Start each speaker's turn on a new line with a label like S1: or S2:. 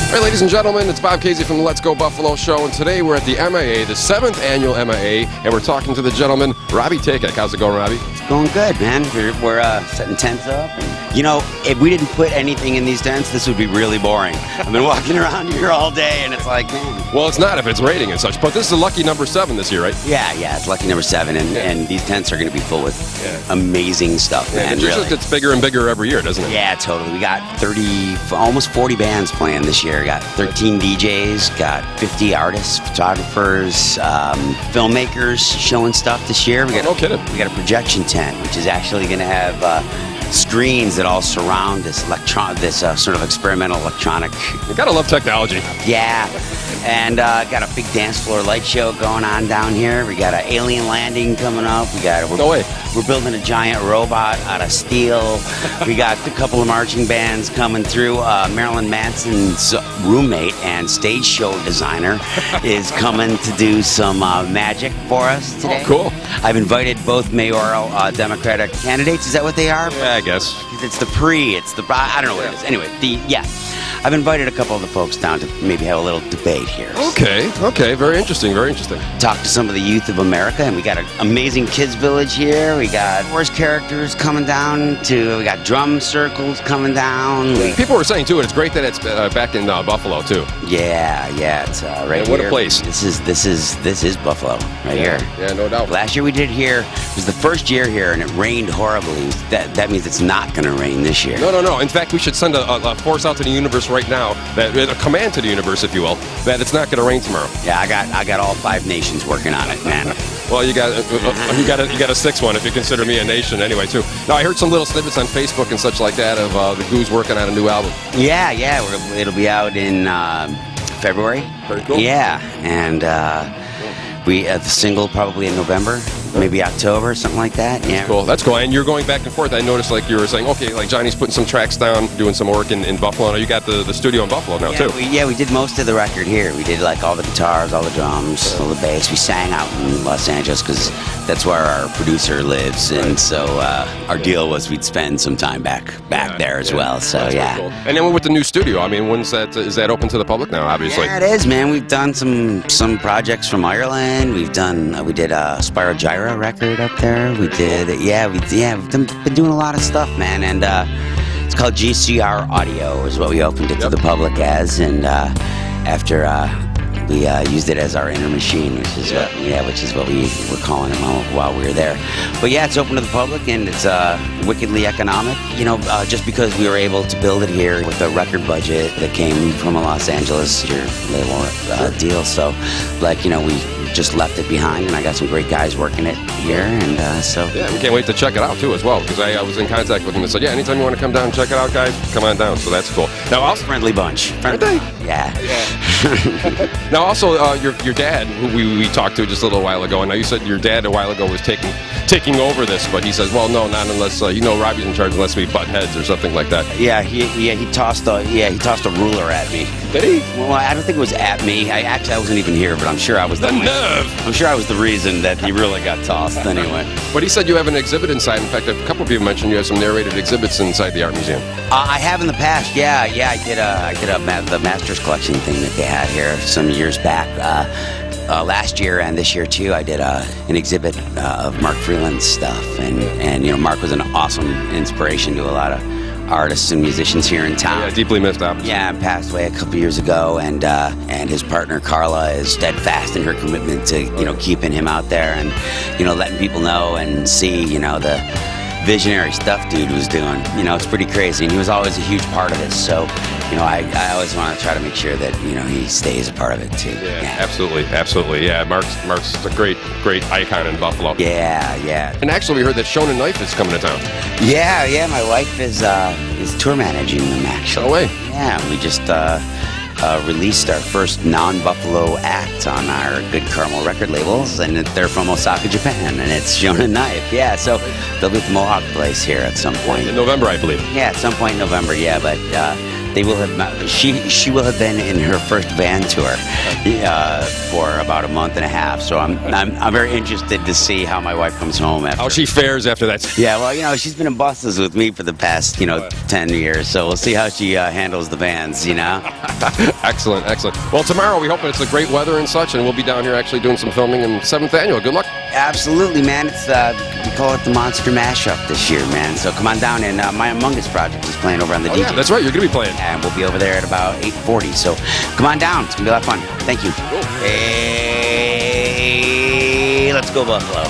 S1: All right, ladies and gentlemen, it's Bob Casey from the Let's Go Buffalo Show, and today we're at the MIA, the 7th annual MIA, and we're talking to the gentleman, Robby Takac. How's it going, Robby?
S2: It's going good, man. We're setting tents up. And, you know, if we didn't put anything in these tents, this would be really boring. I've been walking around here all day, and it's like, man.
S1: Well, it's not if it's raining and such, but this is a lucky number 7 this year, right?
S2: Yeah, it's lucky number 7, and these tents are going to be full with amazing stuff, man.
S1: It just gets bigger and bigger every year, doesn't it?
S2: Yeah, totally. We got almost 40 bands playing this year. We got 13 DJs, got 50 artists, photographers, filmmakers showing stuff this year.
S1: No kidding.
S2: We got a projection tent, which is actually going to have screens that all surround this sort of experimental electronic.
S1: You gotta love technology.
S2: Yeah, and got a big dance floor light show going on down here. We got an alien landing coming up.
S1: No way.
S2: We're building a giant robot out of steel. We got a couple of marching bands coming through. Marilyn Manson's roommate and stage show designer is coming to do some magic for us today.
S1: Oh, cool.
S2: I've invited both mayoral Democratic candidates. Is that what they are?
S1: Yeah, I guess.
S2: It's I don't know what it is. Anyway, I've invited a couple of the folks down to maybe have a little debate here.
S1: Okay, very interesting,
S2: Talk to some of the youth of America, and we got an amazing kids village here. We got horse characters coming down we got drum circles coming down.
S1: People were saying too, and it's great that it's back in Buffalo too.
S2: Yeah, it's right
S1: what
S2: here.
S1: A place.
S2: This is Buffalo right here.
S1: Yeah, no doubt.
S2: Last year we did it here. It was the first year here, and it rained horribly. That means it's not going to rain this year.
S1: No. In fact, we should send a force out to the universe right now, a command to the universe, if you will, that it's not going to rain tomorrow.
S2: Yeah, I got all 5 nations working on it, man.
S1: Well, you got a 6th one if you consider me a nation anyway too. Now I heard some little snippets on Facebook and such like that of the Goose working on a new album.
S2: Yeah, it'll be out in February.
S1: Very cool.
S2: Yeah, and we the single probably in November. Maybe October, something like that. Yeah.
S1: That's cool. And you're going back and forth. I noticed, like you were saying, okay, like Johnny's putting some tracks down, doing some work in Buffalo. Now you got the studio in Buffalo now too.
S2: We did most of the record here. We did like all the guitars, all the drums, all the bass. We sang out in Los Angeles because that's where our producer lives, and so our deal was we'd spend some time back there as well. So
S1: that's cool. And then with the new studio, I mean, is that open to the public now? Obviously.
S2: Yeah, it is, man. We've done some projects from Ireland. We did a Spyro Gyra record up there. We've been doing a lot of stuff, man, and it's called GCR Audio is what we opened it to the public as, and after we used it as our inner machine, which is what we were calling it while we were there. But yeah, it's open to the public, and it's wickedly economic. You know, just because we were able to build it here with a record budget that came from a Los Angeles label deal. So, like, you know, we just left it behind, and I got some great guys working it here, and so
S1: yeah, we can't wait to check it out too as well, because I was in contact with him and said, yeah, anytime you want to come down and check it out, guys, come on down. So that's cool. Now, also
S2: friendly bunch. Yeah.
S1: Now, also, your dad, who we talked to just a little while ago, and now you said your dad a while ago was taking over this, but he says, well, no, not unless Robby's in charge, unless we butt heads or something like that.
S2: Yeah, he tossed a ruler at me.
S1: Did he?
S2: Well, I don't think it was at me. I wasn't even here, but I'm sure I was I'm sure I was the reason that he really got tossed anyway.
S1: But he said you have an exhibit inside. In fact, a couple of people mentioned you have some narrated exhibits inside the art museum.
S2: I have in the past. Yeah. I did the Masters collection thing that they had here some years back. Last year and this year too, I did an exhibit of Mark Freeland's stuff, and you know, Mark was an awesome inspiration to a lot of artists and musicians here in town.
S1: Yeah, deeply missed out.
S2: Yeah, passed away a couple years ago, and his partner Carla is steadfast in her commitment to keeping him out there and letting people know and see the visionary stuff dude was doing. It's pretty crazy, and he was always a huge part of this. So I always want to try to make sure that he stays a part of it too.
S1: Yeah. Absolutely. Yeah, Mark's a great icon in Buffalo.
S2: Yeah.
S1: And actually, we heard that Shonen Knife is coming to town.
S2: Yeah. My wife is tour managing them actually.
S1: No way.
S2: Yeah, we just released our first non-Buffalo act on our Good Caramel record labels, and they're from Osaka, Japan, and it's Shonen Knife. Yeah, so they'll be at the Mohawk Place here at some point.
S1: In November, I believe.
S2: Yeah, at some point in November, yeah, but They will have. She will have been in her first van tour for about a month and a half. So I'm very interested to see how my wife comes home after.
S1: How she fares after that.
S2: Yeah, well, she's been in buses with me for the past 10 years. So we'll see how she handles the vans.
S1: Excellent, excellent. Well, tomorrow we hope it's a grett weather and such, and we'll be down here actually doing some filming in 7th Annual. Good luck.
S2: Absolutely, man. It's we call it the Monster Mashup this year, man. So come on down, and my Among Us project is playing over on the DJ.
S1: Yeah, that's right. You're going to be playing.
S2: And we'll be over there at about 8:40. So come on down. It's going to be a lot of fun. Thank you.
S1: Cool.
S2: Hey, let's go Buffalo.